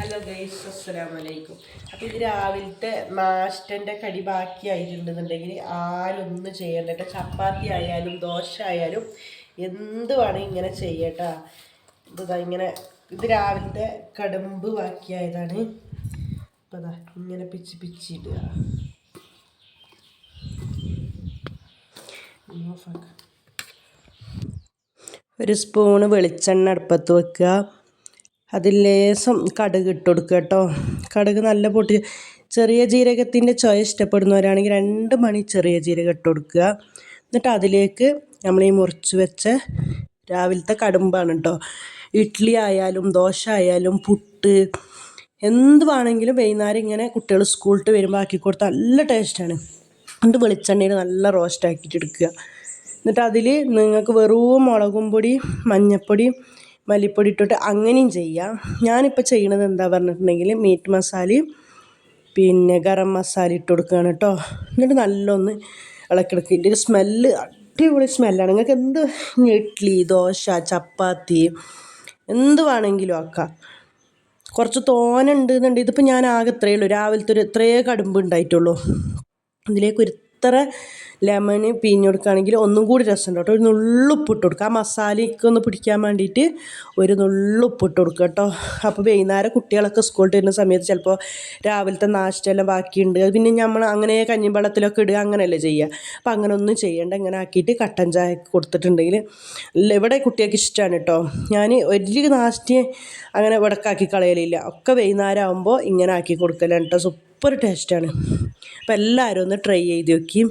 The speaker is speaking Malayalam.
ഹലോ ഗൈസ്, അസ്സലാമു അലൈക്കും. അപ്പോൾ ഇത് രാവിലത്തെ നാഷ്ടൻ്റെ കടി ബാക്കിയായിട്ടുണ്ടെന്നുണ്ടെങ്കിൽ ആരൊന്നും ചെയ്യണ്ട. ചപ്പാത്തി ആയാലും ദോശ ആയാലും എന്ത് വേണമെങ്കിൽ ഇങ്ങനെ ചെയ്യട്ടാ. ഇങ്ങനെ ഇത് രാവിലത്തെ കടുമ്പ് ബാക്കിയായതാണ്. അപ്പോൾ അതാ ഇങ്ങനെ പിച്ചിടുക. ഒരു സ്പൂണ് വെളിച്ചെണ്ണ അടുപ്പത്ത് വെക്കുക. അതിൽ ലേശം കടുക് ഇട്ട് കൊടുക്കുക കേട്ടോ. കടുക് നല്ല പൊട്ടി ചെറിയ ജീരകത്തിൻ്റെ ചുവ ഇഷ്ടപ്പെടുന്നവരാണെങ്കിൽ 2 മണി ചെറിയ ജീരകം ഇട്ട് കൊടുക്കുക. എന്നിട്ട് അതിലേക്ക് നമ്മൾ ഈ മുറിച്ച് വെച്ച രാവിലത്തെ കടുമ്പാണ് കേട്ടോ. ഇഡ്ഡലി ആയാലും ദോശ ആയാലും പുട്ട് എന്ത് വേണമെങ്കിലും വൈകുന്നേരം ഇങ്ങനെ കുട്ടികൾ സ്കൂളിൽ വരുമ്പോൾ ആക്കി കൊടുത്താൽ നല്ല ടേസ്റ്റാണ്. എന്നിട്ട് വെളിച്ചെണ്ണയിൽ നല്ല റോസ്റ്റ് ആക്കിയിട്ട് എടുക്കുക. എന്നിട്ട് അതിൽ നിങ്ങൾക്ക് വെറും മുളകും പൊടി മഞ്ഞൾപ്പൊടി മല്ലിപ്പൊടി ഇട്ടിട്ട് അങ്ങനെയും ചെയ്യാം. ഞാനിപ്പോൾ ചെയ്യണത് എന്താ പറഞ്ഞിട്ടുണ്ടെങ്കിൽ മീറ്റ് മസാലയും പിന്നെ ഗരം മസാല ഇട്ട് കൊടുക്കുകയാണ് കേട്ടോ. എന്നിട്ട് നല്ലൊന്ന് ഇളക്കിടക്കി. ഇതിൻ്റെ ഒരു സ്മെല്ല് അടിപൊളി സ്മെല്ലാണ്. നിങ്ങൾക്ക് എന്ത് ഇഡ്ഡലി ദോശ ചപ്പാത്തി എന്ത് വേണമെങ്കിലും ആക്കാം. കുറച്ച് തോനെ ഉണ്ടെന്നുണ്ടെങ്കിൽ ഇതിപ്പോൾ ഞാൻ ആകെ ഇത്രയേ ഉള്ളൂ. രാവിലത്തെ ഇത്രയേ കടുമ്പ് ഉണ്ടായിട്ടുള്ളൂ. ഇതിലേക്ക് ഇത്ര ലെമൺ പിഴിഞ്ഞ് കൊടുക്കുകയാണെങ്കിൽ ഒന്നും കൂടി രസമുണ്ട് കേട്ടോ. ഒരു നുള്ളുപ്പിട്ട് കൊടുക്കുക. ആ മസാലയ്ക്ക് ഒന്ന് പിടിക്കാൻ വേണ്ടിയിട്ട് ഒരു നുള്ളുപ്പിട്ട് കൊടുക്കുക കേട്ടോ. അപ്പോൾ വൈകുന്നേരം കുട്ടികളൊക്കെ സ്കൂളിൽ വരുന്ന സമയത്ത് ചിലപ്പോൾ രാവിലത്തെ നാഷ്ടയെല്ലാം ബാക്കിയുണ്ട്. അത് പിന്നെ നമ്മൾ അങ്ങനെ കഞ്ഞിവെള്ളത്തിലൊക്കെ ഇടുക അങ്ങനെയല്ലേ ചെയ്യുക. അപ്പോൾ അങ്ങനെ ഒന്നും ചെയ്യേണ്ട. ഇങ്ങനെ ആക്കിയിട്ട് കട്ടൻ ചായ കൊടുത്തിട്ടുണ്ടെങ്കിൽ ഇവിടെ കുട്ടികൾക്ക് ഇഷ്ടമാണ് കേട്ടോ. ഞാൻ ഒരു നാഷ്ട അങ്ങനെ ഇവിടക്കാക്കി കളയലില്ല. ഒക്കെ വൈകുന്നേരം ആകുമ്പോൾ ഇങ്ങനെ ആക്കി കൊടുക്കലാണ് കേട്ടോ. സൂപ്പർ ടേസ്റ്റാണ്. അപ്പോൾ എല്ലാവരും ഒന്ന് ട്രൈ ചെയ്ത് നോക്കി.